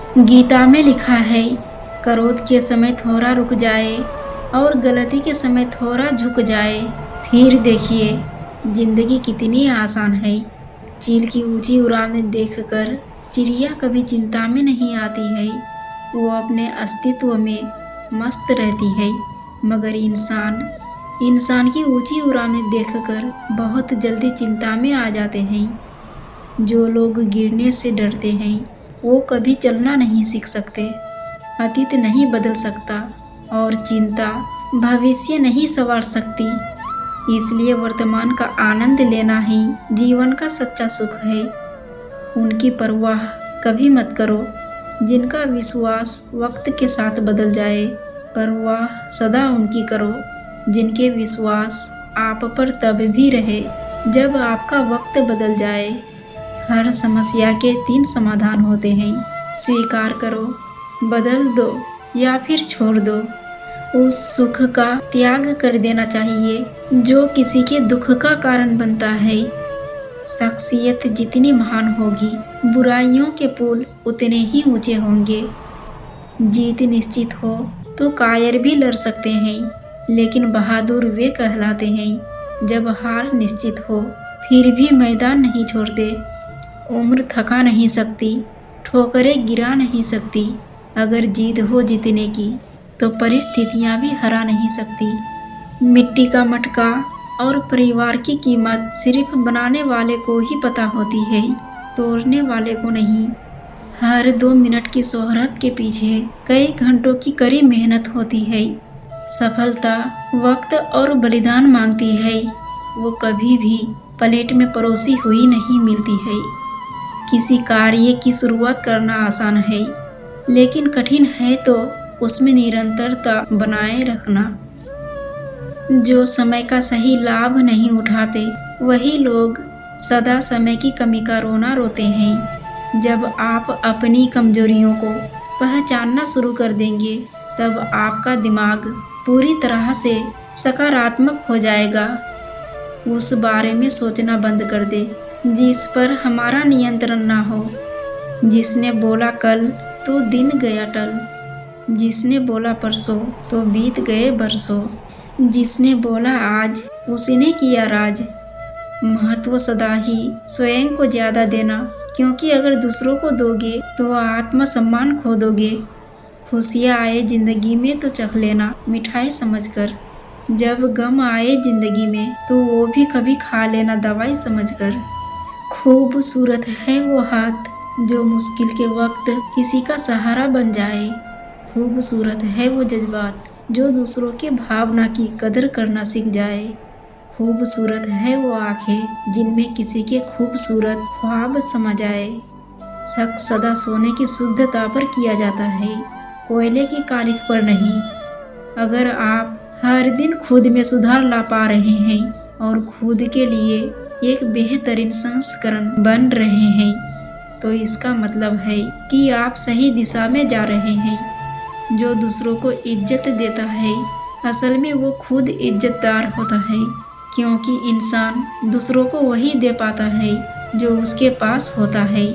गीता में लिखा है, क्रोध के समय थोड़ा रुक जाए और गलती के समय थोड़ा झुक जाए, फिर देखिए जिंदगी कितनी आसान है। चील की ऊंची उड़ान देखकर चिड़िया कभी चिंता में नहीं आती है, वो अपने अस्तित्व में मस्त रहती है। मगर इंसान की ऊंची उड़ानें देखकर बहुत जल्दी चिंता में आ जाते हैं। जो लोग गिरने से डरते हैं वो कभी चलना नहीं सीख सकते। अतीत नहीं बदल सकता और चिंता भविष्य नहीं संवार सकती। इसलिए वर्तमान का आनंद लेना ही जीवन का सच्चा सुख है। उनकी परवाह कभी मत करो जिनका विश्वास वक्त के साथ बदल जाए। परवाह सदा उनकी करो जिनके विश्वास आप पर तब भी रहे जब आपका वक्त बदल जाए। हर समस्या के 3 समाधान होते हैं, स्वीकार करो, बदल दो या फिर छोड़ दो। उस सुख का त्याग कर देना चाहिए जो किसी के दुख का कारण बनता है। शख्सियत जितनी महान होगी, बुराइयों के पुल उतने ही ऊंचे होंगे। जीत निश्चित हो तो कायर भी लड़ सकते हैं, लेकिन बहादुर वे कहलाते हैं जब हार निश्चित हो फिर भी मैदान नहीं छोड़ते। उम्र थका नहीं सकती, ठोकरें गिरा नहीं सकती। अगर जीत हो जीतने की तो परिस्थितियां भी हरा नहीं सकती। मिट्टी का मटका और परिवार की कीमत सिर्फ बनाने वाले को ही पता होती है, तोड़ने वाले को नहीं। हर 2 मिनट की शोहरत के पीछे कई घंटों की कड़ी मेहनत होती है। सफलता वक्त और बलिदान मांगती है, वो कभी भी प्लेट में परोसी हुई नहीं मिलती है। किसी कार्य की शुरुआत करना आसान है, लेकिन कठिन है तो उसमें निरंतरता बनाए रखना। जो समय का सही लाभ नहीं उठाते वही लोग सदा समय की कमी का रोना रोते हैं। जब आप अपनी कमजोरियों को पहचानना शुरू कर देंगे तब आपका दिमाग पूरी तरह से सकारात्मक हो जाएगा। उस बारे में सोचना बंद कर दे जिस पर हमारा नियंत्रण ना हो। जिसने बोला कल तो दिन गया टल, जिसने बोला परसों तो बीत गए बरसों, जिसने बोला आज उसने किया राज। महत्व सदा ही स्वयं को ज्यादा देना, क्योंकि अगर दूसरों को दोगे तो आत्मसम्मान खो दोगे। खुशियाँ आए जिंदगी में तो चख लेना मिठाई समझकर, जब गम आए जिंदगी में तो वो भी कभी खा लेना दवाई समझकर। खूबसूरत है वो हाथ जो मुश्किल के वक्त किसी का सहारा बन जाए। खूबसूरत है वो जज्बात जो दूसरों के भावना की कदर करना सीख जाए। खूबसूरत है वो आंखें जिनमें किसी के खूबसूरत ख्वाब समा जाए। शक सदा सोने की शुद्धता पर किया जाता है, कोयले की कालिख पर नहीं। अगर आप हर दिन खुद में सुधार ला पा रहे हैं और खुद के लिए एक बेहतरीन संस्करण बन रहे हैं तो इसका मतलब है कि आप सही दिशा में जा रहे हैं। जो दूसरों को इज्जत देता है असल में वो खुद इज्जतदार होता है, क्योंकि इंसान दूसरों को वही दे पाता है जो उसके पास होता है।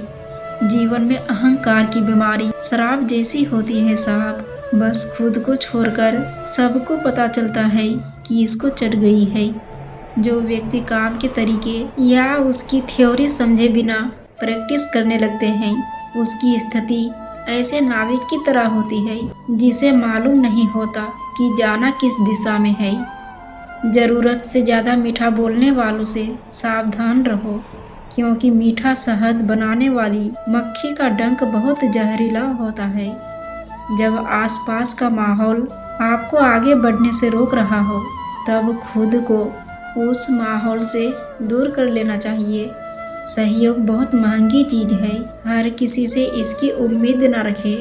जीवन में अहंकार की बीमारी शराब जैसी होती है साहब, बस खुद को छोड़कर सबको पता चलता है कि इसको चढ़ गई है। जो व्यक्ति काम के तरीके या उसकी थ्योरी समझे बिना प्रैक्टिस करने लगते हैं उसकी स्थिति ऐसे नाविक की तरह होती है जिसे मालूम नहीं होता कि जाना किस दिशा में है। जरूरत से ज़्यादा मीठा बोलने वालों से सावधान रहो, क्योंकि मीठा शहद बनाने वाली मक्खी का डंक बहुत जहरीला होता है। जब आसपास का माहौल आपको आगे बढ़ने से रोक रहा हो तब खुद को उस माहौल से दूर कर लेना चाहिए। सहयोग बहुत महंगी चीज है, हर किसी से इसकी उम्मीद न रखे,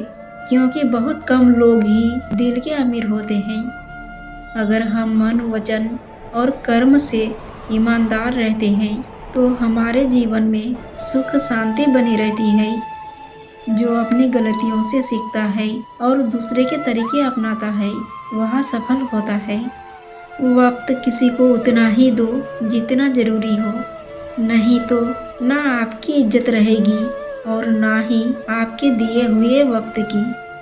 क्योंकि बहुत कम लोग ही दिल के अमीर होते हैं। अगर हम मन, वचन और कर्म से ईमानदार रहते हैं तो हमारे जीवन में सुख शांति बनी रहती है। जो अपनी गलतियों से सीखता है और दूसरे के तरीके अपनाता है वह सफल होता है। वक्त किसी को उतना ही दो जितना जरूरी हो, नहीं तो ना आपकी इज्जत रहेगी और ना ही आपके दिए हुए वक्त की।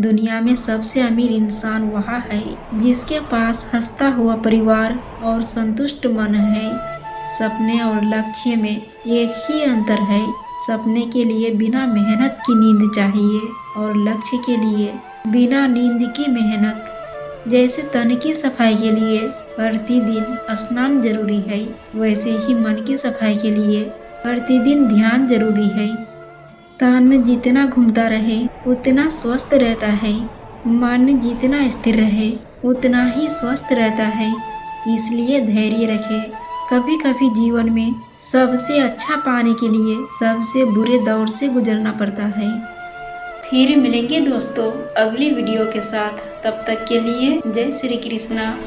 दुनिया में सबसे अमीर इंसान वह है जिसके पास हंसता हुआ परिवार और संतुष्ट मन है। सपने और लक्ष्य में एक ही अंतर है। सपने के लिए बिना मेहनत की नींद चाहिए और लक्ष्य के लिए बिना नींद की मेहनत। जैसे तन की सफाई के लिए प्रतिदिन स्नान जरूरी है, वैसे ही मन की सफाई के लिए प्रतिदिन ध्यान जरूरी है। तन जितना घूमता रहे उतना स्वस्थ रहता है। मन जितना स्थिर रहे उतना ही स्वस्थ रहता है। इसलिए धैर्य रखें। कभी कभी जीवन में सबसे अच्छा पाने के लिए सबसे बुरे दौर से गुजरना पड़ता है। फिर मिलेंगे दोस्तों अगली वीडियो के साथ। तब तक के लिए जय श्री कृष्णा।